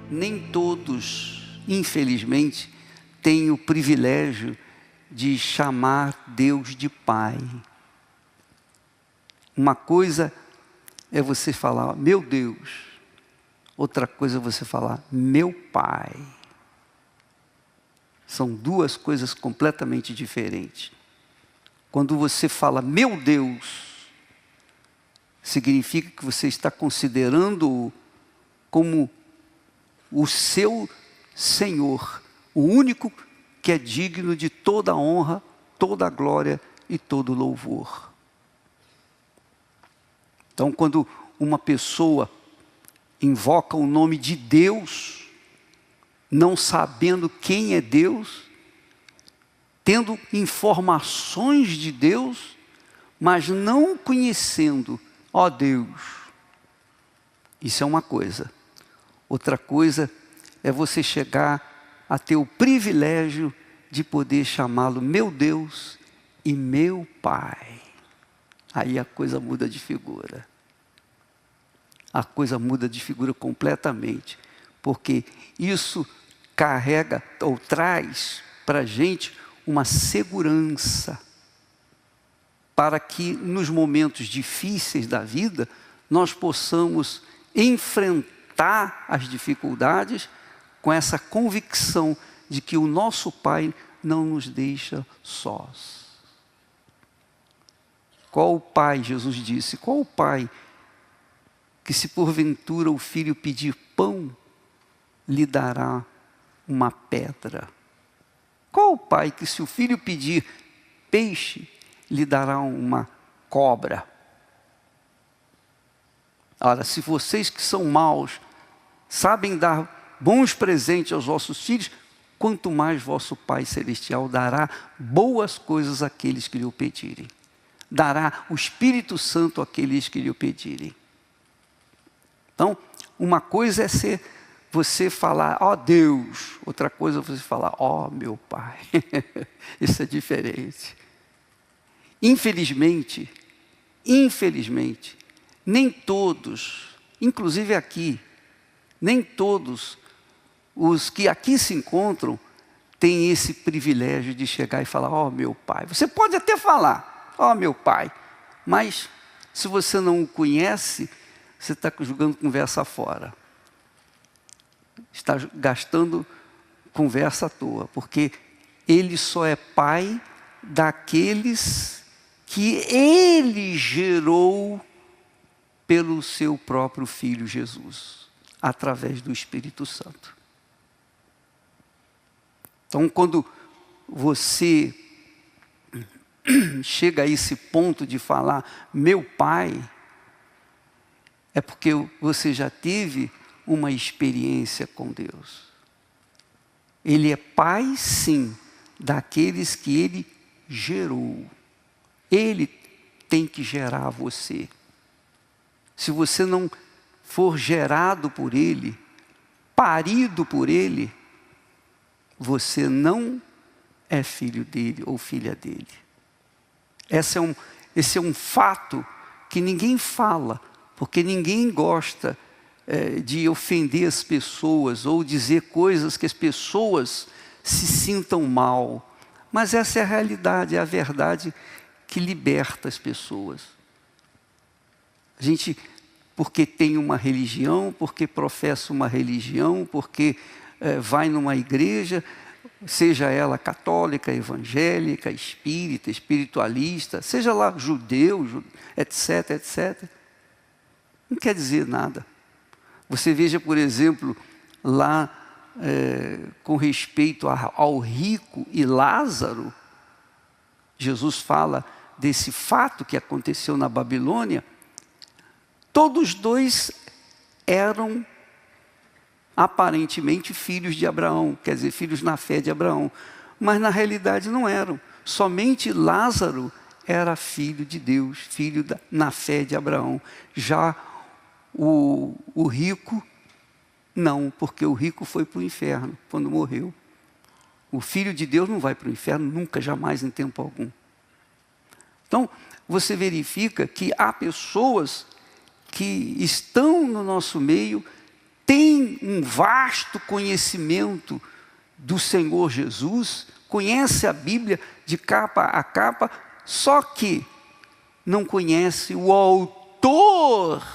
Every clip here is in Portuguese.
nem todos, infelizmente, têm o privilégio de chamar Deus de Pai. Uma coisa é você falar, meu Deus. Outra coisa é você falar, meu Pai. São duas coisas completamente diferentes. Quando você fala, meu Deus, significa que você está considerando-o como o seu Senhor, o único que é digno de toda a honra, toda a glória e todo o louvor. Então, quando uma pessoa invoca o nome de Deus, não sabendo quem é Deus, tendo informações de Deus, mas não conhecendo, ó Deus, isso é uma coisa. Outra coisa é você chegar a ter o privilégio de poder chamá-lo meu Deus e meu Pai. Aí a coisa muda de figura. A coisa muda de figura completamente, porque isso carrega ou traz para a gente uma segurança, para que nos momentos difíceis da vida, nós possamos enfrentar as dificuldades com essa convicção de que o nosso Pai não nos deixa sós. Qual o pai, Jesus disse, qual o pai que se porventura o filho pedir pão, lhe dará uma pedra? Qual o pai que se o filho pedir peixe, lhe dará uma cobra? Ora, se vocês que são maus, sabem dar bons presentes aos vossos filhos, quanto mais vosso Pai Celestial dará boas coisas àqueles que lhe o pedirem. Dará o Espírito Santo àqueles que lhe o pedirem. Então, uma coisa é você falar, ó Deus. Outra coisa é você falar, ó meu Pai. Isso é diferente. Infelizmente, nem todos, inclusive aqui, nem todos os que aqui se encontram têm esse privilégio de chegar e falar, ó meu Pai. Você pode até falar, ó meu Pai, mas se você não o conhece, você está jogando conversa fora. Está gastando conversa à toa, porque Ele só é Pai daqueles que Ele gerou pelo seu próprio Filho Jesus, através do Espírito Santo. Então, quando você chega a esse ponto de falar, meu Pai, é porque você já teve uma experiência com Deus. Ele é Pai, sim, daqueles que Ele gerou. Ele tem que gerar você. Se você não for gerado por Ele, parido por Ele, você não é filho dele ou filha dele. Esse é um fato que ninguém fala, porque ninguém gosta de ofender as pessoas ou dizer coisas que as pessoas se sintam mal. Mas essa é a realidade, é a verdade que liberta as pessoas. A gente, porque tem uma religião, porque professa uma religião, porque vai numa igreja, seja ela católica, evangélica, espírita, espiritualista, seja lá judeu, etc, etc. Não quer dizer nada. Você veja, por exemplo, lá com respeito ao rico e Lázaro, Jesus fala desse fato que aconteceu na Babilônia. Todos dois eram aparentemente filhos de Abraão, quer dizer, filhos na fé de Abraão, mas na realidade não eram. Somente Lázaro era filho de Deus, filho na fé de Abraão. Já o rico, não, porque o rico foi para o inferno quando morreu. O filho de Deus não vai para o inferno nunca, jamais, em tempo algum. Então, você verifica que há pessoas que estão no nosso meio tem um vasto conhecimento do Senhor Jesus, conhece a Bíblia de capa a capa, só que não conhece o autor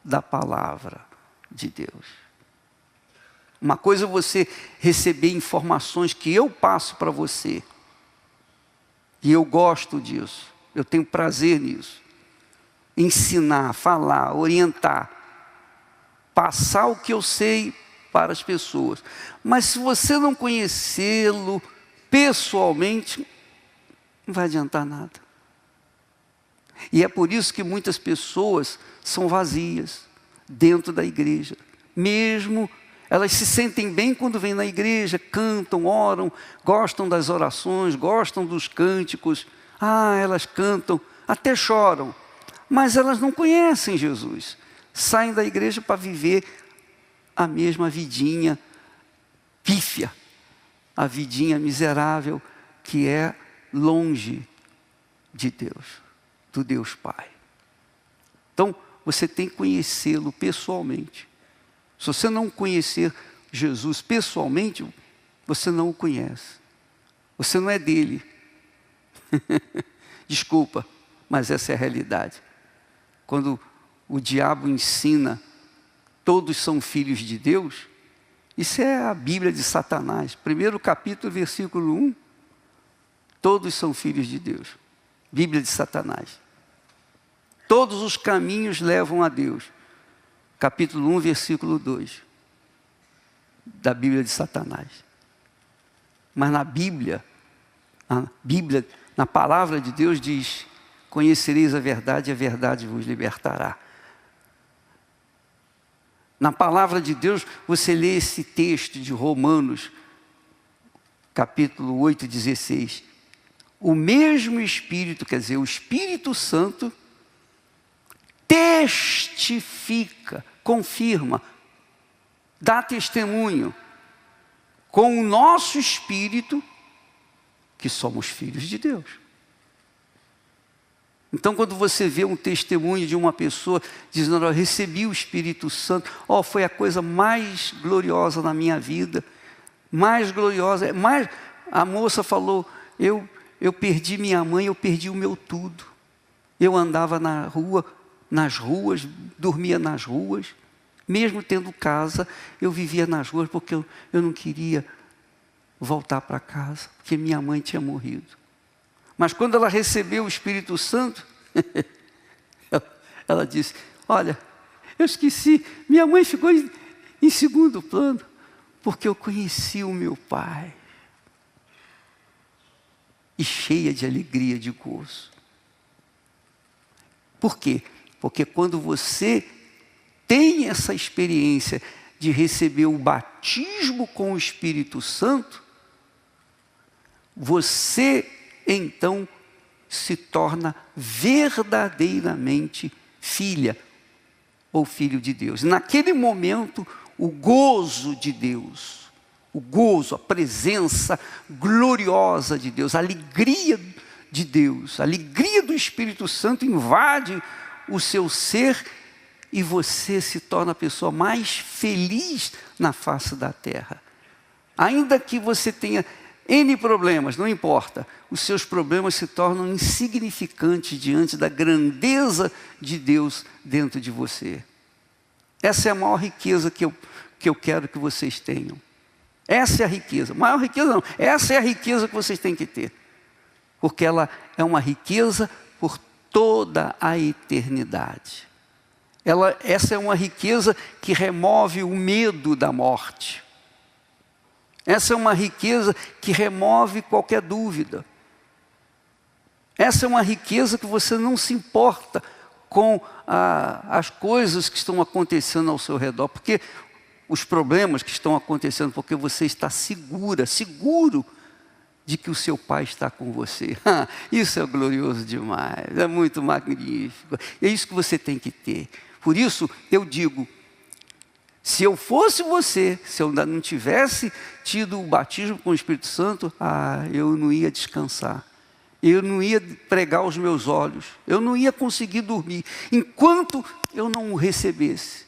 da palavra de Deus. Uma coisa é você receber informações que eu passo para você, e eu gosto disso, eu tenho prazer nisso. Ensinar, falar, orientar, passar o que eu sei para as pessoas. Mas se você não conhecê-lo pessoalmente, não vai adiantar nada. E é por isso que muitas pessoas são vazias dentro da igreja. Mesmo elas se sentem bem quando vêm na igreja, cantam, oram, gostam das orações, gostam dos cânticos. Elas cantam, até choram, mas elas não conhecem Jesus. Saem da igreja para viver a mesma vidinha pífia, a vidinha miserável que é longe de Deus, do Deus Pai. Então, você tem que conhecê-lo pessoalmente. Se você não conhecer Jesus pessoalmente, você não o conhece. Você não é dele. Desculpa, mas essa é a realidade. Quando o diabo ensina todos são filhos de Deus, isso é a Bíblia de Satanás. Primeiro capítulo, versículo 1. Todos são filhos de Deus. Bíblia de Satanás. Todos os caminhos levam a Deus. Capítulo 1, versículo 2. Da Bíblia de Satanás. Mas na Bíblia, na palavra de Deus diz: conhecereis a verdade e a verdade vos libertará. Na palavra de Deus, você lê esse texto de Romanos, capítulo 8, 16. O mesmo Espírito, quer dizer, o Espírito Santo, testifica, confirma, dá testemunho com o nosso espírito que somos filhos de Deus. Então, quando você vê um testemunho de uma pessoa dizendo: eu recebi o Espírito Santo, foi a coisa mais gloriosa na minha vida, mais gloriosa, a moça falou: eu perdi minha mãe, eu perdi o meu tudo. Eu andava nas ruas, dormia nas ruas, mesmo tendo casa, eu vivia nas ruas porque eu não queria voltar para casa, porque minha mãe tinha morrido. Mas quando ela recebeu o Espírito Santo, ela disse: olha, eu esqueci, minha mãe ficou em segundo plano, porque eu conheci o meu pai. E cheia de alegria, de gozo. Por quê? Porque quando você tem essa experiência de receber o batismo com o Espírito Santo, você então se torna verdadeiramente filha ou filho de Deus. Naquele momento, o gozo de Deus, o gozo, a presença gloriosa de Deus, a alegria de Deus, a alegria do Espírito Santo invade o seu ser e você se torna a pessoa mais feliz na face da terra. Ainda que você tenha N problemas, não importa, os seus problemas se tornam insignificantes diante da grandeza de Deus dentro de você. Essa é a maior riqueza que eu quero que vocês tenham. Essa é a riqueza, maior riqueza não, essa é a riqueza que vocês têm que ter. Porque ela é uma riqueza por toda a eternidade. Essa é uma riqueza que remove o medo da morte. Essa é uma riqueza que remove qualquer dúvida. Essa é uma riqueza que você não se importa com as coisas que estão acontecendo ao seu redor, porque os problemas que estão acontecendo, porque você está seguro de que o seu Pai está com você. Isso é glorioso demais, é muito magnífico. É isso que você tem que ter. Por isso, eu digo, se eu fosse você, se eu ainda não tivesse tido o batismo com o Espírito Santo, eu não ia descansar. Eu não ia pregar os meus olhos. Eu não ia conseguir dormir enquanto eu não o recebesse.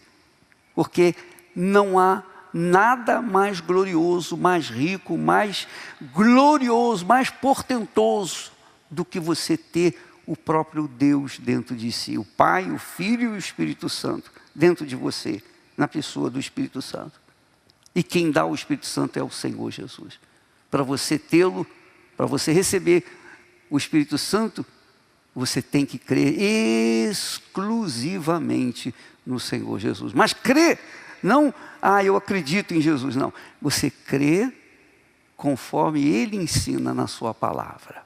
Porque não há nada mais glorioso, mais rico, mais glorioso, mais portentoso do que você ter o próprio Deus dentro de si, o Pai, o Filho e o Espírito Santo dentro de você, na pessoa do Espírito Santo. E quem dá o Espírito Santo é o Senhor Jesus. Para você tê-lo, para você receber o Espírito Santo, você tem que crer exclusivamente no Senhor Jesus. Mas crer, não, eu acredito em Jesus, não. Você crê conforme Ele ensina na sua palavra.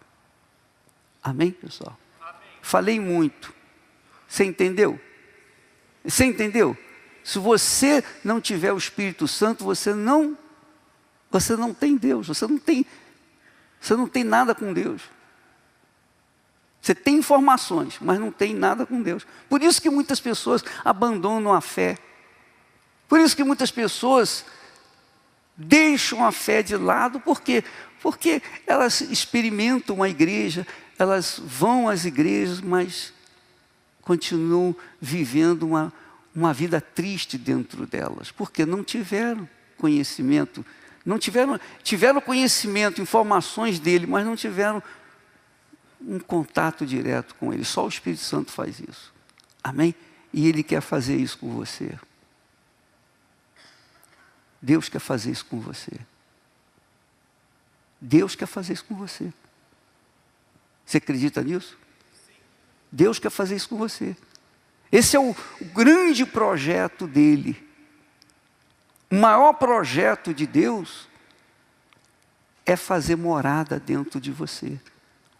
Amém, pessoal? Amém. Falei muito. Você entendeu? Você entendeu? Se você não tiver o Espírito Santo, você não tem Deus, você não tem nada com Deus. Você tem informações, mas não tem nada com Deus. Por isso que muitas pessoas abandonam a fé. Por isso que muitas pessoas deixam a fé de lado. Por quê? Porque elas experimentam a igreja, elas vão às igrejas, mas continuam vivendo uma vida triste dentro delas. Porque não tiveram conhecimento, tiveram conhecimento, informações dele, mas não tiveram um contato direto com Ele. Só o Espírito Santo faz isso. Amém? E Ele quer fazer isso com você. Deus quer fazer isso com você. Deus quer fazer isso com você. Você acredita nisso? Deus quer fazer isso com você. Esse é o grande projeto dele. O maior projeto de Deus é fazer morada dentro de você.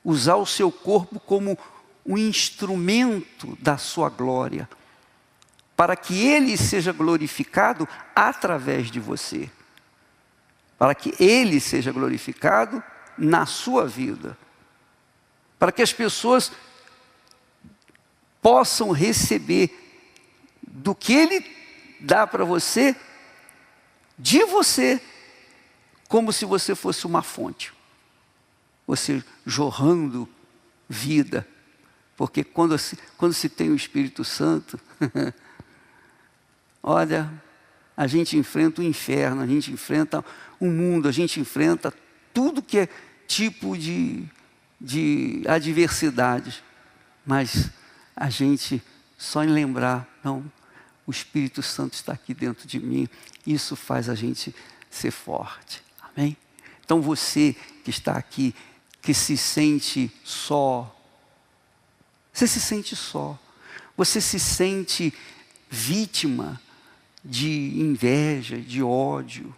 Usar o seu corpo como um instrumento da sua glória, para que Ele seja glorificado através de você, para que Ele seja glorificado na sua vida, para que as pessoas possam receber do que Ele dá para você, de você, como se você fosse uma fonte. Você jorrando vida, porque quando se tem o Espírito Santo, olha, a gente enfrenta o inferno, a gente enfrenta o mundo, a gente enfrenta tudo que é tipo de adversidades, mas a gente, só em lembrar, não, o Espírito Santo está aqui dentro de mim, isso faz a gente ser forte, amém? Então você que está aqui, que se sente só, você se sente só, você se sente vítima de inveja, de ódio,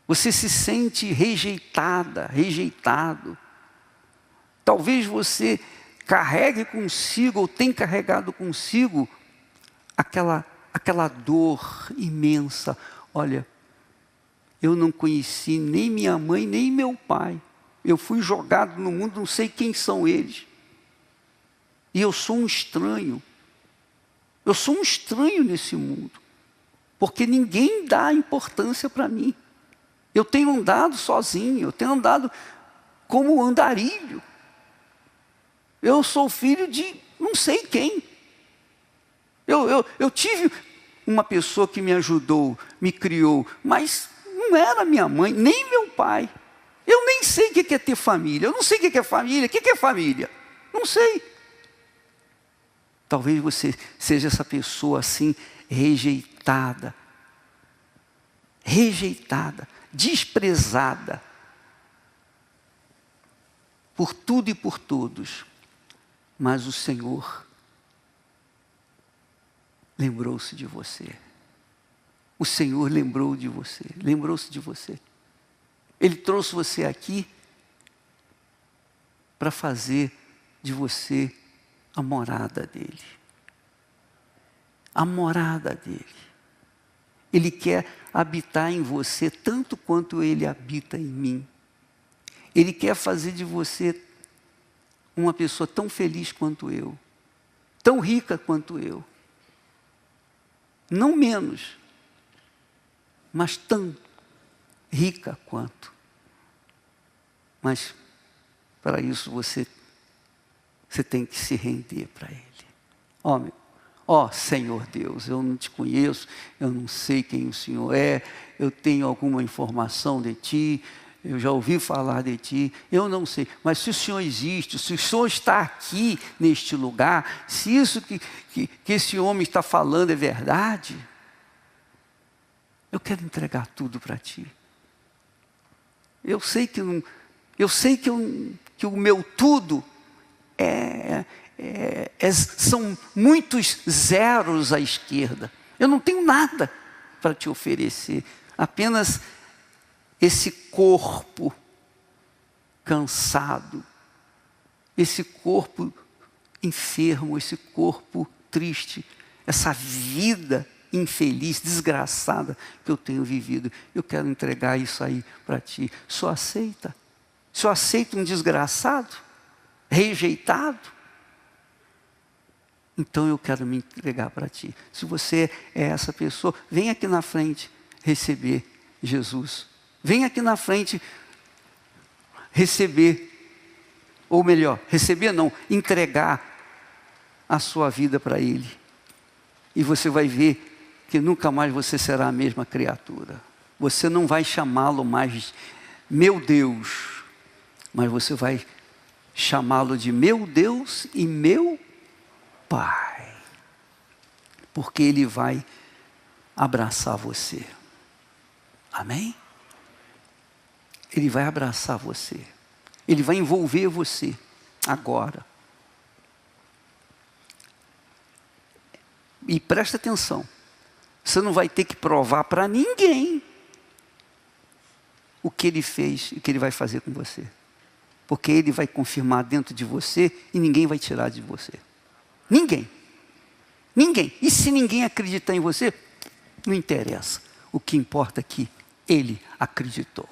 você se sente rejeitada, rejeitado, talvez você carregue consigo, ou tenha carregado consigo, aquela dor imensa. Olha, eu não conheci nem minha mãe, nem meu pai. Eu fui jogado no mundo, não sei quem são eles. E eu sou um estranho. Eu sou um estranho nesse mundo. Porque ninguém dá importância para mim. Eu tenho andado sozinho, eu tenho andado como andarilho. Eu sou filho de não sei quem. Eu tive uma pessoa que me ajudou, me criou, mas não era minha mãe, nem meu pai. Eu nem sei o que é ter família. Eu não sei o que é família. O que é família? Não sei. Talvez você seja essa pessoa assim, rejeitada, desprezada por tudo e por todos. Mas o Senhor lembrou-se de você. O Senhor lembrou-se de você. Ele trouxe você aqui para fazer de você a morada dele. A morada dele. Ele quer habitar em você tanto quanto ele habita em mim. Ele quer fazer de você uma pessoa tão feliz quanto eu, tão rica quanto eu. Não menos, mas tão rica quanto. Mas para isso você tem que se render para Ele. Ó Senhor Deus, eu não te conheço, eu não sei quem o Senhor é, eu tenho alguma informação de Ti, eu já ouvi falar de Ti, eu não sei, mas se o Senhor existe, se o Senhor está aqui neste lugar, se isso que esse homem está falando é verdade, eu quero entregar tudo para Ti. Eu sei que o meu tudo são muitos zeros à esquerda. Eu não tenho nada para te oferecer, apenas esse corpo cansado, esse corpo enfermo, esse corpo triste, essa vida infeliz, desgraçada que eu tenho vivido. Eu quero entregar isso aí para Ti. Só aceita? Só aceita um desgraçado, rejeitado? Então eu quero me entregar para Ti. Se você é essa pessoa, vem aqui na frente receber Jesus. Vem aqui na frente receber, ou melhor, receber não, entregar a sua vida para Ele. E você vai ver que nunca mais você será a mesma criatura. Você não vai chamá-lo mais meu Deus, mas você vai chamá-lo de meu Deus e meu Pai. Porque Ele vai abraçar você. Amém? Ele vai abraçar você. Ele vai envolver você agora. E presta atenção. Você não vai ter que provar para ninguém o que Ele fez e o que Ele vai fazer com você. Porque Ele vai confirmar dentro de você e ninguém vai tirar de você. Ninguém. Ninguém. E se ninguém acreditar em você, não interessa. O que importa é que Ele acreditou.